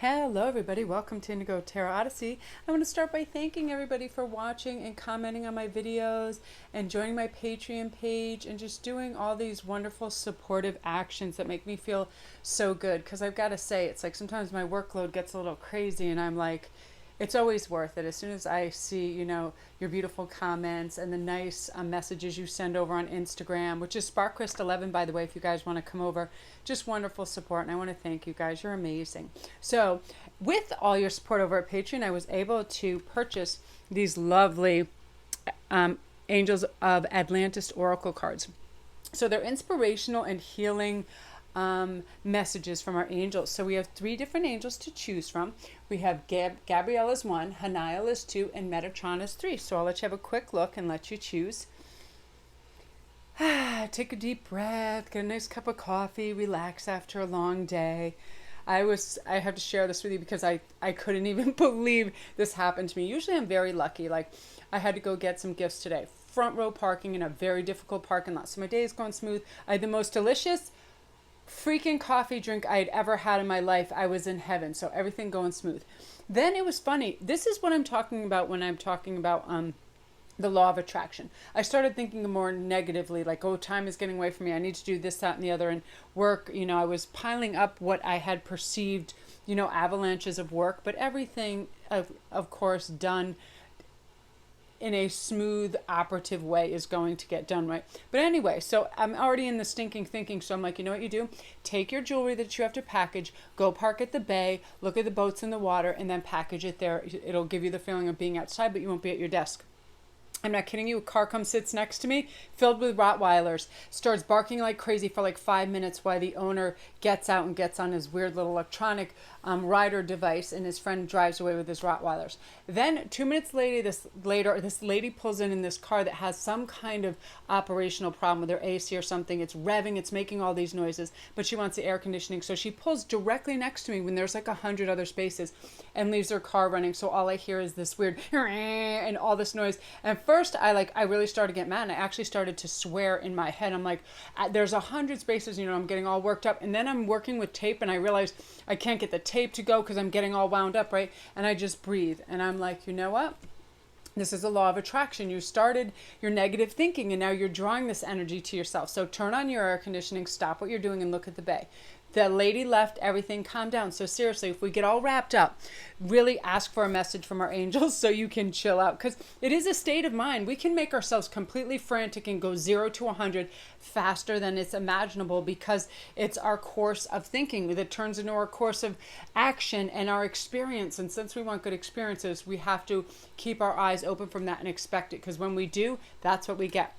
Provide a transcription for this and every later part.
Hello everybody, welcome to Indigo Tarot Odyssey. I want to start by thanking everybody for watching and commenting on my videos and joining my Patreon page and just doing all these wonderful supportive actions that make me feel so good. Because I've got to say, it's like sometimes my workload gets a little crazy and I'm like, it's always worth it. As soon as I see, your beautiful comments and the nice messages you send over on Instagram, which is SparkChrist11, by the way, if you guys want to come over, just wonderful support. And I want to thank you guys. You're amazing. So with all your support over at Patreon, I was able to purchase these lovely Angels of Atlantis Oracle cards. So they're inspirational and healing messages from our angels. So we have 3 different angels to choose from. We have Gabriel is 1, Haniel is 2, and Metatron is 3. So I'll let you have a quick look and let you choose. Take a deep breath, get a nice cup of coffee, relax after a long day. I have to share this with you because I couldn't even believe this happened to me. Usually I'm very lucky. Like I had to go get some gifts today. Front row parking in a very difficult parking lot. So my day is going smooth. I had the most delicious freaking coffee drink I had ever had in my life. I was in heaven. So everything going smooth. Then it was funny. This is what I'm talking about when I'm talking about the law of attraction. I started thinking more negatively, like, oh, time is getting away from me. I need to do this, that, and the other. And work, I was piling up what I had perceived, avalanches of work, but everything, of course, done in a smooth operative way is going to get done right. But anyway, so I'm already in the stinking thinking. So I'm like, you know what you do? Take your jewelry that you have to package, go park at the bay, look at the boats in the water, and then package it there. It'll give you the feeling of being outside, but you won't be at your desk. I'm not kidding you. A car comes, sits next to me, filled with Rottweilers, starts barking like crazy for like 5 minutes while the owner gets out and gets on his weird little electronic rider device, and his friend drives away with his Rottweilers. Then 2 minutes later, this lady pulls in this car that has some kind of operational problem with their AC or something. It's revving, it's making all these noises, but she wants the air conditioning. So she pulls directly next to me when there's like 100 other spaces and leaves her car running. So all I hear is this weird and all this noise. And first I really started to get mad, and I actually started to swear in my head. I'm like, there's 100 spaces, I'm getting all worked up. And then I'm working with tape and I realize I can't get the tape to go because I'm getting all wound up, right? And I just breathe and I'm like, you know what? This is a law of attraction. You started your negative thinking and now you're drawing this energy to yourself. So turn on your air conditioning, stop what you're doing, and look at the bay. The lady left, everything calmed down. So seriously, if we get all wrapped up, really ask for a message from our angels so you can chill out, because it is a state of mind. We can make ourselves completely frantic and go 0 to 100 faster than it's imaginable because it's our course of thinking that turns into our course of action and our experience. And since we want good experiences, we have to keep our eyes open from that and expect it, because when we do, that's what we get.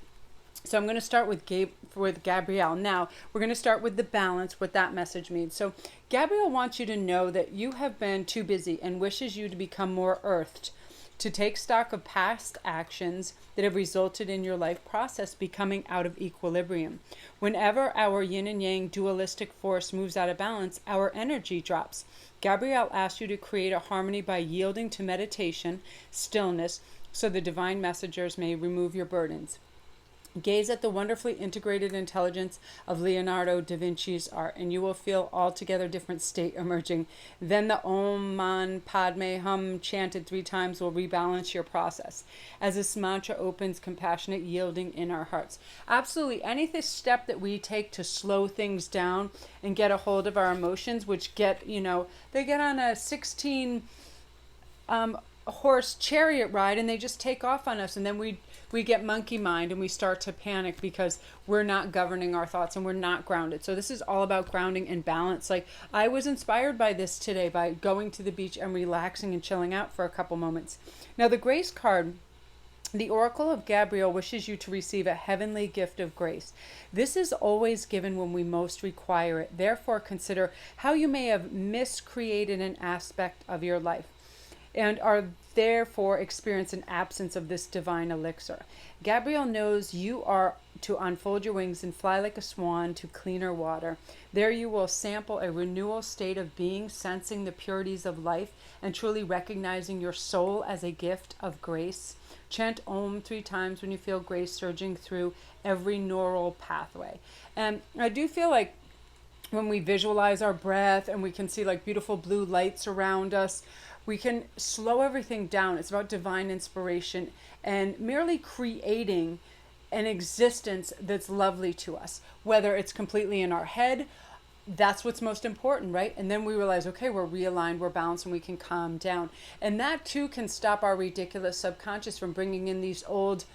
So I'm going to start with Gabriel. Now, we're going to start with the balance, what that message means. So Gabriel wants you to know that you have been too busy and wishes you to become more earthed, to take stock of past actions that have resulted in your life process becoming out of equilibrium. Whenever our yin and yang dualistic force moves out of balance, our energy drops. Gabriel asks you to create a harmony by yielding to meditation, stillness, so the divine messengers may remove your burdens. Gaze at the wonderfully integrated intelligence of Leonardo da Vinci's art, and you will feel altogether different state emerging. Then the Om Man Padme Hum chanted 3 times will rebalance your process as this mantra opens compassionate yielding in our hearts. Absolutely, any step that we take to slow things down and get a hold of our emotions, which get, they get on a 16 horse chariot ride and they just take off on us, and then we get monkey mind and we start to panic because we're not governing our thoughts and we're not grounded. So this is all about grounding and balance. Like, I was inspired by this today by going to the beach and relaxing and chilling out for a couple moments. Now the grace card, the Oracle of Gabriel, wishes you to receive a heavenly gift of grace. This is always given when we most require it. Therefore, consider how you may have miscreated an aspect of your life and are therefore experience an absence of this divine elixir. Gabriel knows you are to unfold your wings and fly like a swan to cleaner water. There you will sample a renewal state of being, sensing the purities of life and truly recognizing your soul as a gift of grace. Chant Om 3 times when you feel grace surging through every neural pathway. And I do feel like when we visualize our breath and we can see like beautiful blue lights around us, we can slow everything down. It's about divine inspiration and merely creating an existence that's lovely to us, whether it's completely in our head. That's what's most important, right? And then we realize, okay, we're realigned, we're balanced, and we can calm down. And that too can stop our ridiculous subconscious from bringing in these old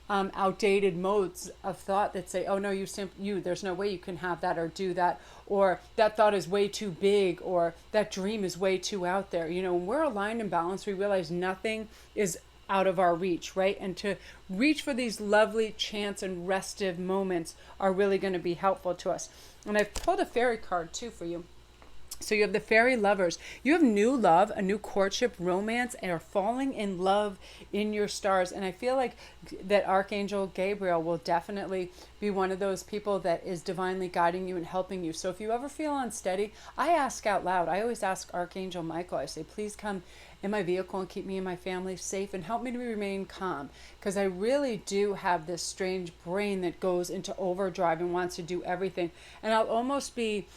outdated modes of thought that say, oh no, there's no way you can have that or do that, or that thought is way too big, or that dream is way too out there. When we're aligned and balanced, we realize nothing is out of our reach, right? And to reach for these lovely chance and restive moments are really going to be helpful to us. And I've pulled a fairy card too for you. So you have the fairy lovers. You have new love, a new courtship, romance, and are falling in love in your stars. And I feel like that Archangel Gabriel will definitely be one of those people that is divinely guiding you and helping you. So if you ever feel unsteady, I ask out loud. I always ask Archangel Michael. I say, please come in my vehicle and keep me and my family safe and help me to remain calm, because I really do have this strange brain that goes into overdrive and wants to do everything, and I'll almost be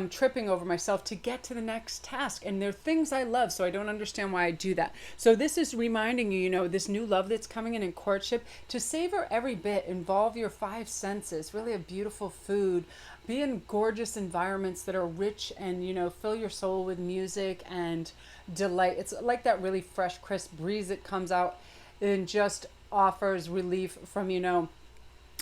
tripping over myself to get to the next task. And there are things I love, so I don't understand why I do that. So this is reminding you, this new love that's coming in courtship, to savor every bit, involve your five senses, really a beautiful food, be in gorgeous environments that are rich, and, fill your soul with music and delight. It's like that really fresh, crisp breeze that comes out and just offers relief from,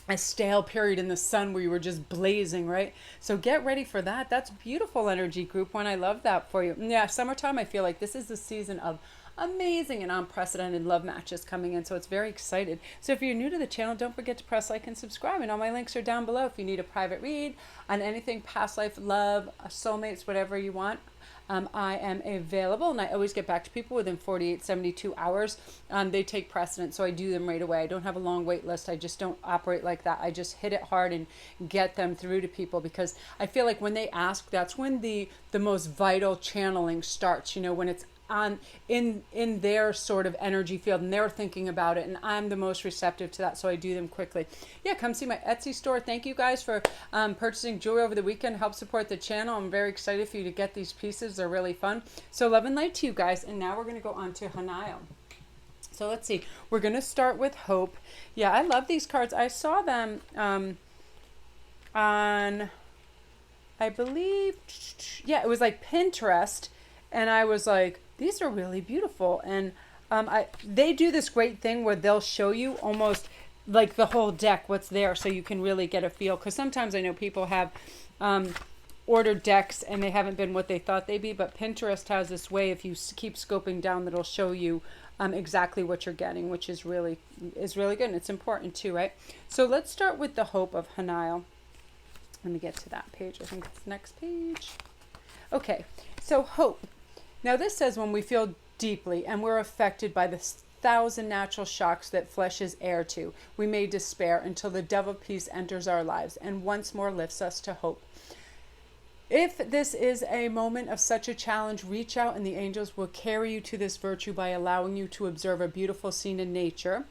a stale period in the sun where you were just blazing, right? So get ready for that. That's beautiful energy, group one. I love that for you. Yeah, summertime, I feel like this is the season of amazing and unprecedented love matches coming in, so it's very excited. So if you're new to the channel, don't forget to press like and subscribe, and all my links are down below if you need a private read on anything past life, love, soulmates, whatever you want. I am available, and I always get back to people within 48, 72 hours. They take precedence, so I do them right away. I don't have a long wait list. I just don't operate like that. I just hit it hard and get them through to people, because I feel like when they ask, that's when the most vital channeling starts, when it's on in their sort of energy field and they're thinking about it, and I'm the most receptive to that, so I do them quickly. Yeah, come see my Etsy store. Thank you guys for purchasing jewelry over the weekend. Help support the channel. I'm very excited for you to get these pieces. They're really fun. So love and light to you guys. And now we're going to go on to Haniel. So let's see. We're going to start with Hope. Yeah, I love these cards. I saw them on, I believe, yeah, it was like Pinterest, and I was like, these are really beautiful. And they do this great thing where they'll show you almost like the whole deck, what's there, so you can really get a feel. Because sometimes I know people have ordered decks and they haven't been what they thought they'd be. But Pinterest has this way, if you keep scoping down, that'll show you exactly what you're getting, which is really good. And it's important too, right? So let's start with the Hope of Haniel. Let me get to that page. I think it's the next page. Okay, so Hope. Now this says, when we feel deeply and we're affected by the 1,000 natural shocks that flesh is heir to, we may despair until the dove of peace enters our lives and once more lifts us to hope. If this is a moment of such a challenge, reach out and the angels will carry you to this virtue by allowing you to observe a beautiful scene in nature,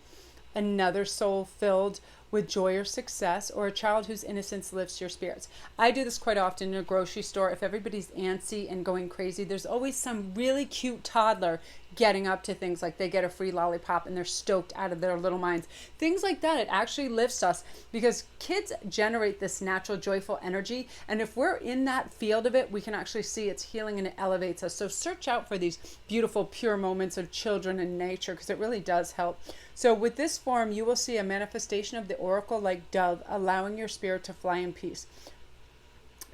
another soul filled with joy or success, or a child whose innocence lifts your spirits. I do this quite often in a grocery store. If everybody's antsy and going crazy, there's always some really cute toddler getting up to things like they get a free lollipop and they're stoked out of their little minds. Things like that, it actually lifts us, because kids generate this natural joyful energy, and if we're in that field of it, we can actually see it's healing and it elevates us. So search out for these beautiful pure moments of children and nature, because it really does help. So with this form, you will see a manifestation of the oracle like dove, allowing your spirit to fly in peace.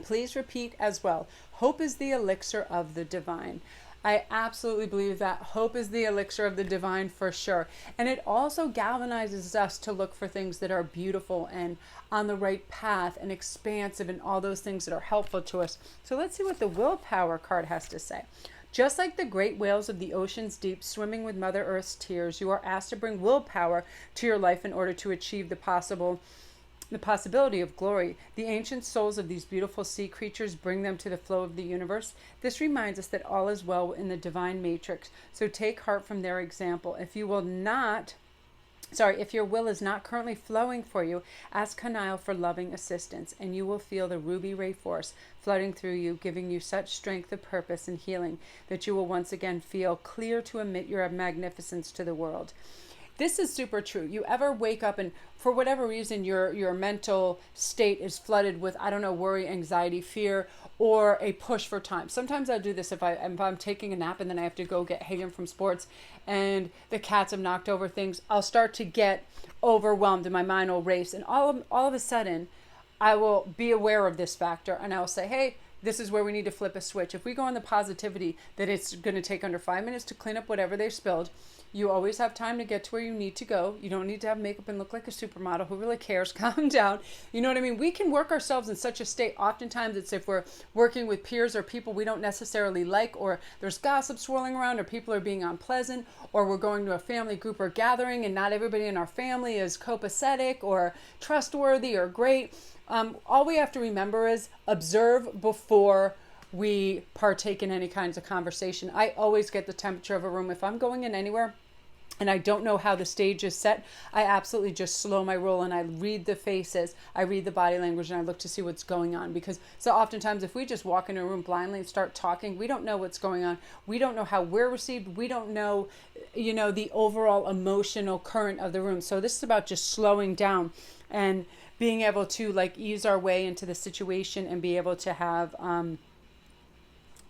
Please repeat as well. Hope is the elixir of the divine. I absolutely believe that hope is the elixir of the divine for sure. And it also galvanizes us to look for things that are beautiful and on the right path and expansive and all those things that are helpful to us. So let's see what the Willpower card has to say. Just like the great whales of the ocean's deep swimming with Mother Earth's tears, you are asked to bring willpower to your life in order to achieve the possibility of glory. The ancient souls of these beautiful sea creatures bring them to the flow of the universe. This reminds us that all is well in the divine matrix. So take heart from their example. If you will not If your will is not currently flowing for you, ask Haniel for loving assistance, and you will feel the ruby ray force flooding through you, giving you such strength of purpose and healing that you will once again feel clear to emit your magnificence to the world. This is super true. You ever wake up and for whatever reason your mental state is flooded with, I don't know, worry, anxiety, fear, or a push for time. Sometimes I'll do this if I'm taking a nap and then I have to go get Hagen from sports and the cats have knocked over things. I'll start to get overwhelmed and my mind will race, and all of a sudden I will be aware of this factor and I will say, hey, this is where we need to flip a switch. If we go on the positivity that it's going to take under 5 minutes to clean up whatever they spilled, you always have time to get to where you need to go. You don't need to have makeup and look like a supermodel. Who really cares? Calm down. You know what I mean? We can work ourselves in such a state. Oftentimes it's if we're working with peers or people we don't necessarily like, or there's gossip swirling around, or people are being unpleasant, or we're going to a family group or gathering and not everybody in our family is copacetic or trustworthy or great. All we have to remember is observe before we partake in any kinds of conversation. I always get the temperature of a room. If I'm going in anywhere and I don't know how the stage is set, I absolutely just slow my roll and I read the faces, I read the body language, and I look to see what's going on. Because so oftentimes if we just walk into a room blindly and start talking, we don't know what's going on. We don't know how we're received. We don't know, the overall emotional current of the room. So this is about just slowing down and being able to ease our way into the situation and be able to have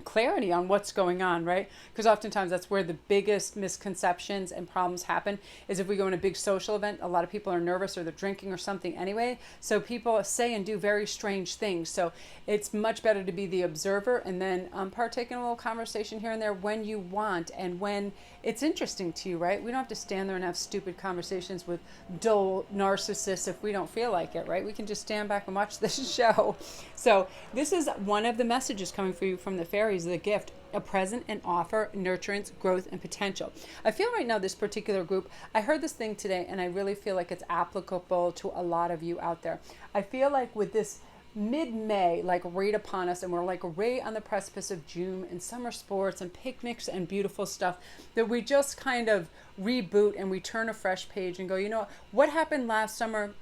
clarity on what's going on, right? Because oftentimes that's where the biggest misconceptions and problems happen, is if we go in a big social event, a lot of people are nervous or they're drinking or something anyway. So people say and do very strange things. So it's much better to be the observer and then partake in a little conversation here and there when you want and when it's interesting to you, right? We don't have to stand there and have stupid conversations with dull narcissists if we don't feel like it, right? We can just stand back and watch this show. So this is one of the messages coming for you from the fairies, the gift, a present and offer, nurturance, growth, and potential. I feel right now this particular group, I heard this thing today and I really feel like it's applicable to a lot of you out there. I feel like with this mid-May, right upon us, and we're right on the precipice of June and summer sports and picnics and beautiful stuff, that we just kind of reboot and we turn a fresh page and go, what happened last summer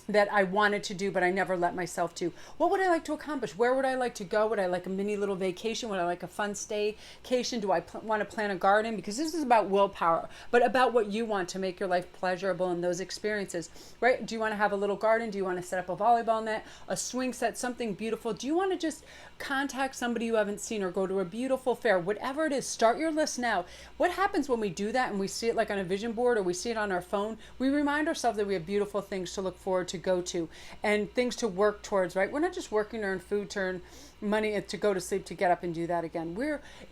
that I wanted to do, but I never let myself do? What would I like to accomplish? Where would I like to go? Would I like a mini little vacation? Would I like a fun staycation? Do I want to plant a garden? Because this is about willpower, but about what you want to make your life pleasurable in those experiences, right? Do you want to have a little garden? Do you want to set up a volleyball net, a swing set, something beautiful? Do you want to just contact somebody you haven't seen or go to a beautiful fair? Whatever it is, start your list now. What happens when we do that and we see it on a vision board or we see it on our phone? We remind ourselves that we have beautiful things to look forward to, go to, and things to work towards, right? We're not just working to earn food, to earn money, to go to sleep, to get up and do that again.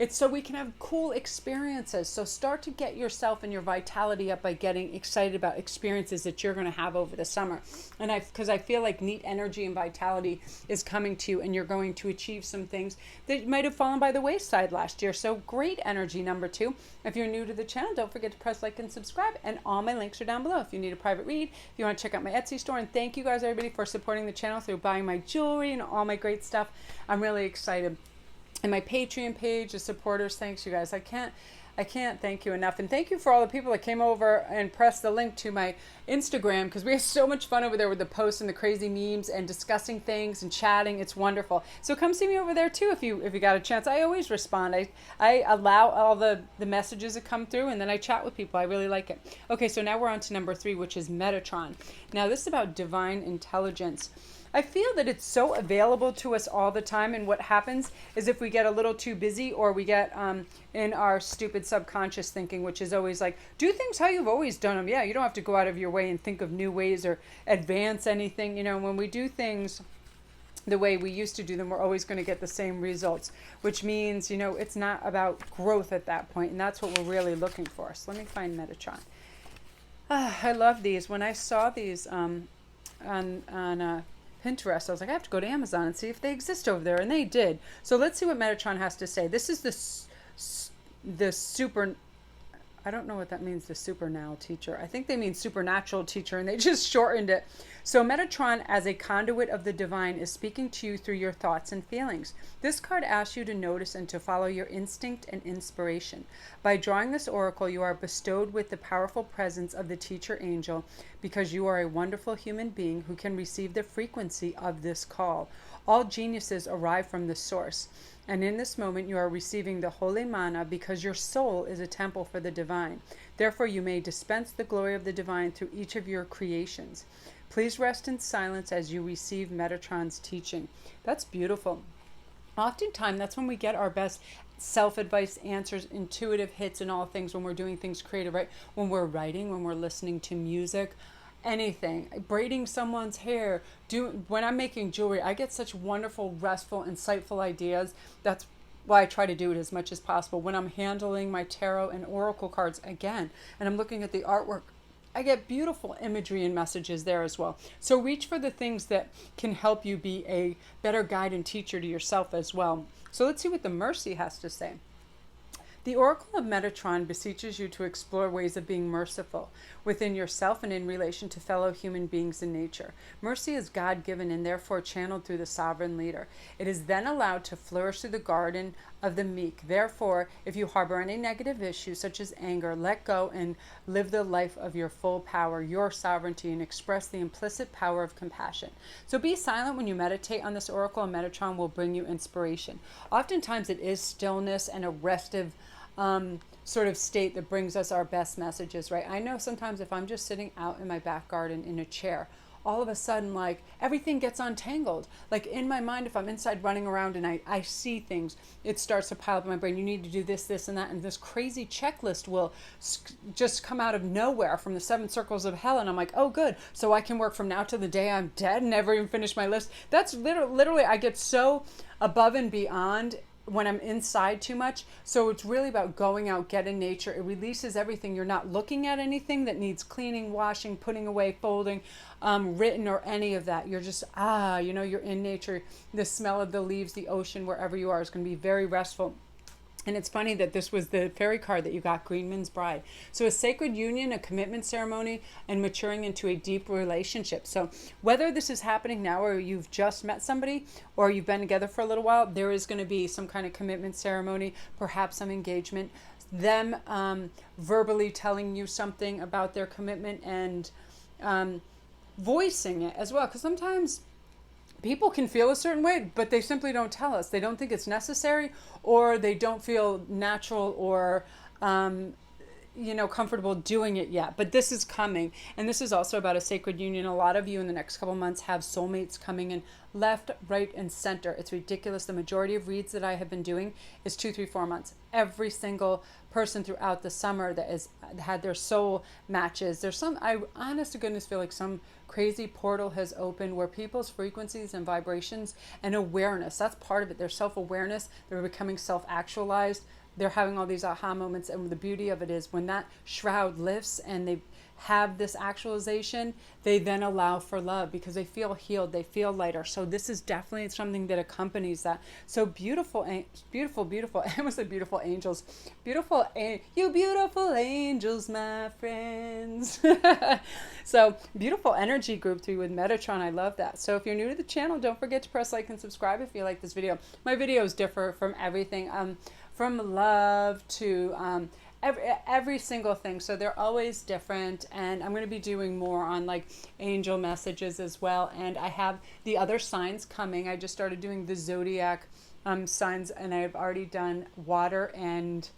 It's so we can have cool experiences. So start to get yourself and your vitality up by getting excited about experiences that you're going to have over the summer. And because I feel like neat energy and vitality is coming to you, and you're going to achieve some things that might have fallen by the wayside last year. So great energy, number 2. If you're new to the channel, don't forget to press like and subscribe, and all my links are down below if you need a private read, if you want to check out my Etsy store. And thank you guys, everybody, for supporting the channel through buying my jewelry and all my great stuff. I'm really excited. And my Patreon page, the supporters, thanks you guys. I can't thank you enough. And thank you for all the people that came over and pressed the link to my Instagram, because we have so much fun over there with the posts and the crazy memes and discussing things and chatting. It's wonderful. So come see me over there too if you got a chance. I always respond. I allow all the messages to come through, and then I chat with people. I really like it. Okay, so now we're on to number 3, which is Metatron. Now this is about divine intelligence. I feel that it's so available to us all the time, and what happens is if we get a little too busy, or we get in our stupid subconscious thinking, which is always do things how you've always done them. Yeah, you don't have to go out of your way and think of new ways or advance anything. When we do things the way we used to do them, we're always going to get the same results, which means, it's not about growth at that point, and that's what we're really looking for. So let me find Metatron. I love these. When I saw these on Pinterest, I was like, I have to go to Amazon and see if they exist over there, and they did. So let's see what Metatron has to say. This is the super I don't know what that means, the supernal teacher. I think they mean supernatural teacher, and they just shortened it. So Metatron, as a conduit of the divine, is speaking to you through your thoughts and feelings. This card asks you to notice and to follow your instinct and inspiration. By drawing this oracle, you are bestowed with the powerful presence of the teacher angel, because you are a wonderful human being who can receive the frequency of this call. All geniuses arrive from the source. And in this moment, you are receiving the holy manna, because your soul is a temple for the divine. Therefore, you may dispense the glory of the divine through each of your creations. Please rest in silence as you receive Metatron's teaching. That's beautiful. Oftentimes, that's when we get our best self-advice answers, intuitive hits, and all things when we're doing things creative, right? When we're writing, when we're listening to music, anything, braiding someone's hair, when I'm making jewelry, I get such wonderful, restful, insightful ideas. That's why I try to do it as much as possible. When I'm handling my tarot and oracle cards again, and I'm looking at the artwork, I get beautiful imagery and messages there as well. So reach for the things that can help you be a better guide and teacher to yourself as well. So let's see what the Mercy has to say. The Oracle of Metatron beseeches you to explore ways of being merciful within yourself and in relation to fellow human beings in nature. Mercy is God-given and therefore channeled through the sovereign leader. It is then allowed to flourish through the garden of the meek. Therefore, if you harbor any negative issues such as anger, let go and live the life of your full power, your sovereignty, and express the implicit power of compassion. So be silent when you meditate on this oracle, and Metatron will bring you inspiration. Oftentimes it is stillness and a restive sort of state that brings us our best messages, right? I know sometimes if I'm just sitting out in my back garden in a chair, all of a sudden, like, everything gets untangled. Like, in my mind, if I'm inside running around and I see things, it starts to pile up in my brain. You need to do this, this, and that. And this crazy checklist will just come out of nowhere from the 7 circles of hell. And I'm like, oh, good. So I can work from now till the day I'm dead and never even finish my list. That's literally, I get so above and beyond when I'm inside too much. So it's really about going out, get in nature. It releases everything. You're not looking at anything that needs cleaning, washing, putting away, folding, written, or any of that. You're just, you're in nature. The smell of the leaves, the ocean, wherever you are is going to be very restful. And it's funny that this was the fairy card that you got, Greenman's Bride. So a sacred union, a commitment ceremony, and maturing into a deep relationship. So whether this is happening now or you've just met somebody or you've been together for a little while, there is going to be some kind of commitment ceremony, perhaps some engagement, them verbally telling you something about their commitment and voicing it as well. Because sometimes people can feel a certain way, but they simply don't tell us. They don't think it's necessary, or they don't feel natural or, comfortable doing it yet. But this is coming. And this is also about a sacred union. A lot of you in the next couple months have soulmates coming in left, right, and center. It's ridiculous. The majority of reads that I have been doing is 2, 3, 4 months. Every single person throughout the summer that has had their soul matches. There's some, I honest to goodness feel like some crazy portal has opened where people's frequencies and vibrations and awareness, that's part of it. Their self-awareness, they're becoming self-actualized. They're having all these aha moments. And the beauty of it is when that shroud lifts and they have this actualization, they then allow for love because they feel healed, they feel lighter. So this is definitely something that accompanies that. So beautiful, beautiful, beautiful. I almost said beautiful angels. You beautiful angels, my friends. So beautiful energy group 3 with Metatron. I love that. So if you're new to the channel, don't forget to press like and subscribe if you like this video. My videos differ from everything, from love to every single thing. So they're always different, and I'm going to be doing more on like angel messages as well. And I have the other signs coming. I just started doing the zodiac signs, and I've already done water and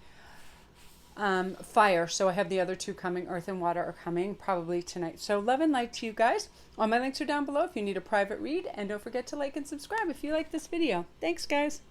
fire. So I have the other 2 coming. Earth and water are coming probably tonight. So love and light to you guys. All my links are down below if you need a private read, and don't forget to like and subscribe if you like this video. Thanks, guys.